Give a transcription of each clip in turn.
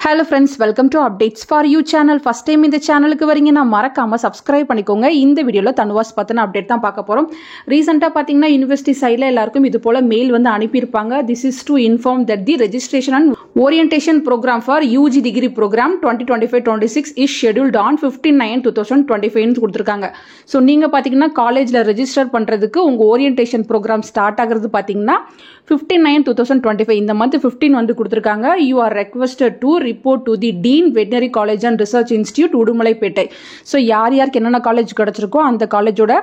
Hello friends, welcome to Updates for You channel. First time இந்த சேனலுக்கு வரீங்கன்னா மறக்காம subscribe பண்ணிக்கோங்க. இந்த வீடியோல தனுவாஸ் பத்தின அப்டேட் தான் பார்க்க போறோம். ரீசன்ட்டா பாத்தீங்கன்னா யுனிவர்சிட்டி சைடுல எல்லாருக்கும் இது போல மெயில் வந்து அனுப்பி இருப்பாங்க. This is to inform that the registration and orientation program for UG degree program 2025-26 is scheduled on 15/9/2025 னு கொடுத்திருக்காங்க. சோ நீங்க பாத்தீங்கன்னா காலேஜ்ல ரெஜிஸ்டர் பண்றதுக்கு உங்க ஓரியன்டேஷன் ப்ரோக்ராம் ஸ்டார்ட் ஆகிறது பாத்தீங்கன்னா 15/9/2025 இந்த மந்த் 15 வந்து கொடுத்திருக்காங்க. You are requested to report to the Dean Veterinary College and Research Institute Udumalaipettai. So யாருக்கு என்னென்ன காலேஜ் கிடைச்சிருக்கோ அந்த காலேஜோட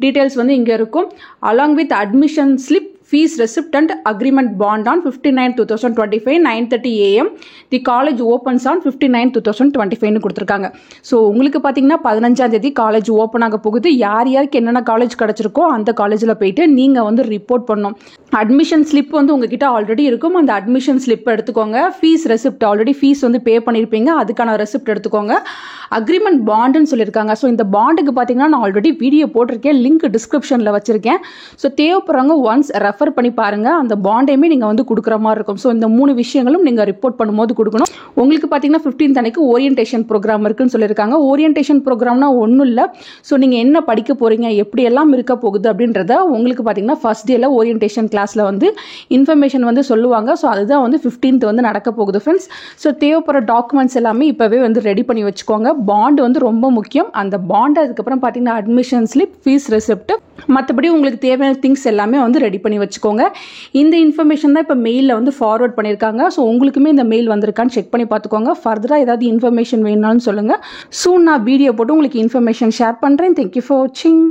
டீட்டெயில்ஸ் வந்து இங்கே இருக்கும். along with admission slip, fees receipt and agreement bond on 15/9/2025 9:30 AM. The college opens on 15/9/2025 னு கொடுத்திருக்காங்க. So உங்களுக்கு பார்த்தீங்கன்னா 15ஆம் தேதி காலேஜ் ஓப்பன் ஆக போகுது. யாருக்கு என்னென்ன காலேஜ் கிடைச்சிருக்கோ அந்த காலேஜில் போயிட்டு நீங்கள் வந்து ரிப்போர்ட் பண்ணணும். அட்மிஷன் ஸ்லிப் வந்து உங்ககிட்ட ஆல்ரெடி இருக்கும். அந்த அட்மிஷன் ஸ்லிப் எடுத்துக்கோங்க. ஃபீஸ் ரெசிப்ட் ஆல்ரெடி ஃபீஸ் வந்து பே பண்ணியிருப்பீங்க, அதுக்கான ரெசிப்ட் எடுத்துக்கோங்க. அக்ரிமெண்ட் பாண்டுன்னு சொல்லியிருக்காங்க. ஸோ இந்த பாண்டுக்கு பார்த்தீங்கன்னா நான் ஆல்ரெடி வீடியோ போட்டிருக்கேன், லிங்க் டிஸ்கிரிப்ஷனில் வச்சிருக்கேன். ஸோ தேவைப்படுறவங்க ஒன்ஸ் ரெஃபர் பண்ணி பாருங்க. அந்த பாண்டையுமே நீங்கள் வந்து கொடுக்குற மாதிரி இருக்கும். ஸோ இந்த 3 விஷயங்களும் நீங்கள் ரிப்போர்ட் பண்ணும்போது கொடுக்கணும். உங்களுக்கு பார்த்தீங்கன்னா 15th அன்னைக்கு ஓரியன்டேஷன் ப்ரோக்ராம் இருக்குன்னு சொல்லியிருக்காங்க. ஓரியன்டேஷன் ப்ரோக்ராம்னா ஒன்றும் இல்லை. ஸோ நீங்கள் என்ன படிக்க போறீங்க, எப்படி எல்லாம் இருக்க போகுது அப்படின்றத உங்களுக்கு பார்த்தீங்கன்னா ஃபர்ஸ்ட் டேல ஓரியன்டேஷன் கிளாஸில் வந்து இன்ஃபர்மேஷன் வந்து சொல்லுவாங்க. ஸோ அதுதான் வந்து 15th வந்து நடக்க போகுது ஃப்ரெண்ட்ஸ். ஸோ தேவைப்படுற டாக்குமெண்ட்ஸ் எல்லாமே இப்போவே வந்து ரெடி பண்ணி வச்சுக்கோங்க. பாண்ட் வந்து ரொம்ப முக்கியம். அந்த பாண்ட் அதுக்கப்புறம் பார்த்தீங்கன்னா அட்மிஷன் ஸ்லிப், ஃபீஸ் ரெசிப்ட், மற்றபடி உங்களுக்கு தேவையான திங்ஸ் எல்லாமே வந்து ரெடி பண்ணி வச்சுக்கோங்க. இந்த இன்ஃபர்மேஷன் தான் இப்போ மெயிலில் வந்து ஃபார்வர்ட் பண்ணியிருக்காங்க. ஸோ உங்களுக்குமே இந்த மெயில் வந்திருக்கான்னு செக் பண்ணி பார்த்துக்கோங்க. ஃபர்தராக ஏதாவது இன்ஃபர்மேஷன் வேணும்னாலும் சொல்லுங்கள். சூன் நான் வீடியோ போட்டு உங்களுக்கு இன்ஃபர்மேஷன் ஷேர் பண்ணுறேன். தேங்க்யூ ஃபார் வாட்சிங்.